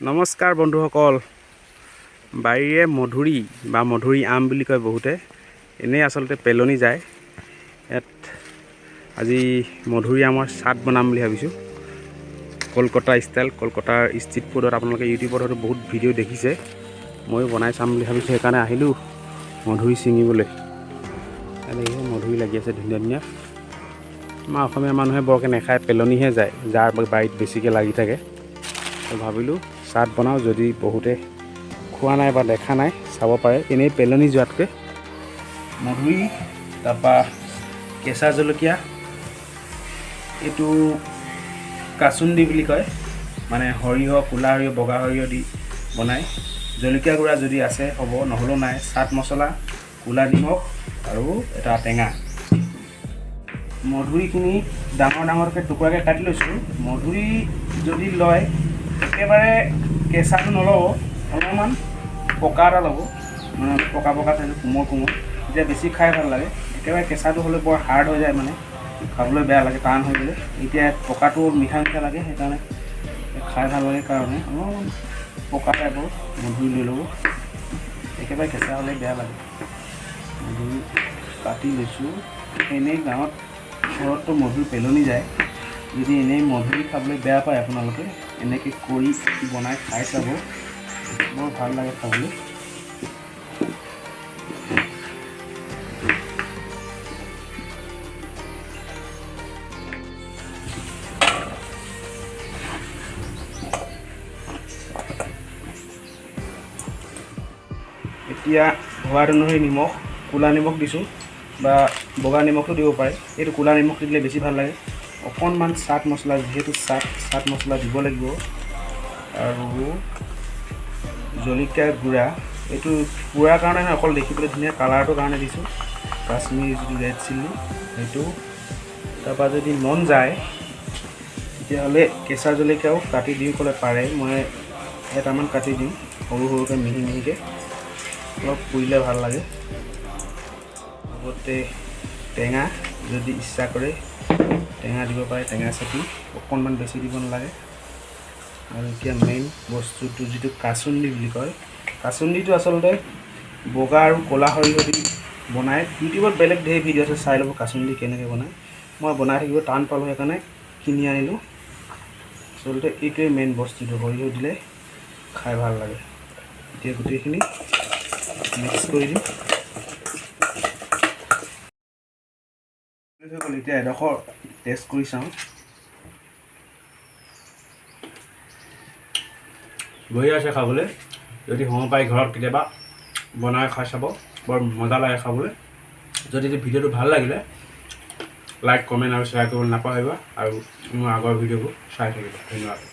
নমস্কাৰ বন্ধুসকল। বাৰীৰে মধুৰি বা মধুৰি আম বুলি কয় বহুতে, এনেই আচলতে পেলনি যায়। ইয়াত আজি মধুৰি আমৰ চাট বনাম বুলি ভাবিছোঁ। কলকাতা ষ্টাইল, কলকাতাৰ ষ্ট্ৰীট ফুডত আপোনালোকে ইউটিউবত হয়তো বহুত ভিডিঅ' দেখিছে, ময়ো বনাই চাম বুলি ভাবিছোঁ। সেইকাৰণে আহিলোঁ মধুৰি ছিঙিবলৈ। এনেকৈ মধুৰি লাগি আছে ধুনীয়া ধুনীয়া। আমাৰ অসমীয়া মানুহে বৰকৈ নাখায়, পেলনিহে যায়, যাৰ বাৰীত বেছিকৈ লাগি থাকে। তো ভাবিলোঁ চাট বনাওঁ, যদি বহুতে খোৱা নাই বা দেখা নাই চাব পাৰে, এনেই পেলনি যোৱাতকৈ। মধুৰি, তাৰপৰা কেঁচা জলকীয়া, এইটো কাচুন্দি বুলি কয়, মানে সৰিয়হ, ক'লা সৰিয়হ, বগা সৰিয়হ দি বনায়। জলকীয়া গুড়া যদি আছে হ'ব, নহ'লেও নাই। চাট মছলা, ক'লা নিমখ আৰু এটা টেঙা। মধুৰিখিনি ডাঙৰ ডাঙৰকৈ টুকুৰাকৈ কাটি লৈছোঁ। মধুৰি যদি লয় একেবাৰে কেঁচাটো নল'ব, অলপমান পকা এটা ল'ব, মানে পকা পকা থাকে, কোমল কোমল, তেতিয়া বেছি খাই ভাল লাগে। একেবাৰে কেঁচাটো হ'লে বৰ হাৰ্ড হৈ যায়, মানে খাবলৈ বেয়া লাগে, টান হৈ গ'লে। এতিয়া পকাটো মিঠা মিঠা লাগে, সেইকাৰণে খাই ভাল লাগে কাৰণে অলপমান পকা টাইপৰ মধুৰি লৈ ল'ব। একেবাৰে কেঁচা হ'লে বেয়া লাগে। মধুৰি কাটি লৈছোঁ। এনেই গাঁৱত ঘৰততো মধুৰি পেলনি যায়, যদি এনেই মধুৰি খাবলৈ বেয়া পায় আপোনালোকে, এনেকৈ কৰি বনাই খাই চাব, বৰ ভাল লাগে খাবলৈ। এতিয়া সোৱাদ অনুসৰি নিমখ, ক'লা নিমখ দিছোঁ বা বগা নিমখটো দিব পাৰে। এইটো ক'লা নিমখ দিলে বেছি ভাল লাগে। অকণমান চাট মছলা, যিহেতু চাট মছলা দিব লাগিব, আৰু জলকীয়া গুড়া, এইটো পুৰাৰ কাৰণে নহয়, অকল দেখিবলৈ ধুনীয়া কালাৰটোৰ কাৰণে দিছোঁ। কাশ্মীৰী যিটো ৰেড চিলি সেইটো। তাৰপৰা যদি মন যায় তেতিয়াহ'লে কেঁচা জলকীয়াও কাটি দিওঁ ক'লে পাৰে, মই এটামান কাটি দিওঁ সৰু সৰুকৈ, মিহি মিহিকৈ, অলপ পুৰিলে ভাল লাগে। লগতে টেঙা, যদি ইচ্ছা কৰে টেঙা দিব পাৰে, টেঙা চেপি, অকণমান বেছি দিব নালাগে। আৰু এতিয়া মেইন বস্তুটো যিটো কাচুন্দি বুলি কয়, কাচুন্দিটো আচলতে বগা আৰু ক'লা সৰিয়হ দি বনায়। ইউটিউবত বেলেগ ধেৰ ভিডিঅ' আছে, চাই ল'ব কাচুন্দি কেনেকৈ বনায়। মই বনাই থাকিব টান পালোঁ, সেইকাৰণে কিনি আনিলোঁ। আচলতে এইটোৱে মেইন বস্তুটো, সৰিয়হ দিলে খাই ভাল লাগে। এতিয়া গোটেইখিনি মিক্স কৰি দিম। এতিয়া এডোখৰ টেষ্ট কৰি চাওঁ। বঢ়িয়া আছে খাবলৈ। যদি সময় পাই ঘৰত কেতিয়াবা বনাই খাই চাব, বৰ মজা লাগে খাবলৈ। যদি ভিডিঅ'টো ভাল লাগিলে লাইক, কমেণ্ট আৰু শ্বেয়াৰ কৰিবলৈ নাপাহৰিবা, আৰু মোৰ আগৰ ভিডিঅ'বোৰ চাই থাকিব। ধন্যবাদ।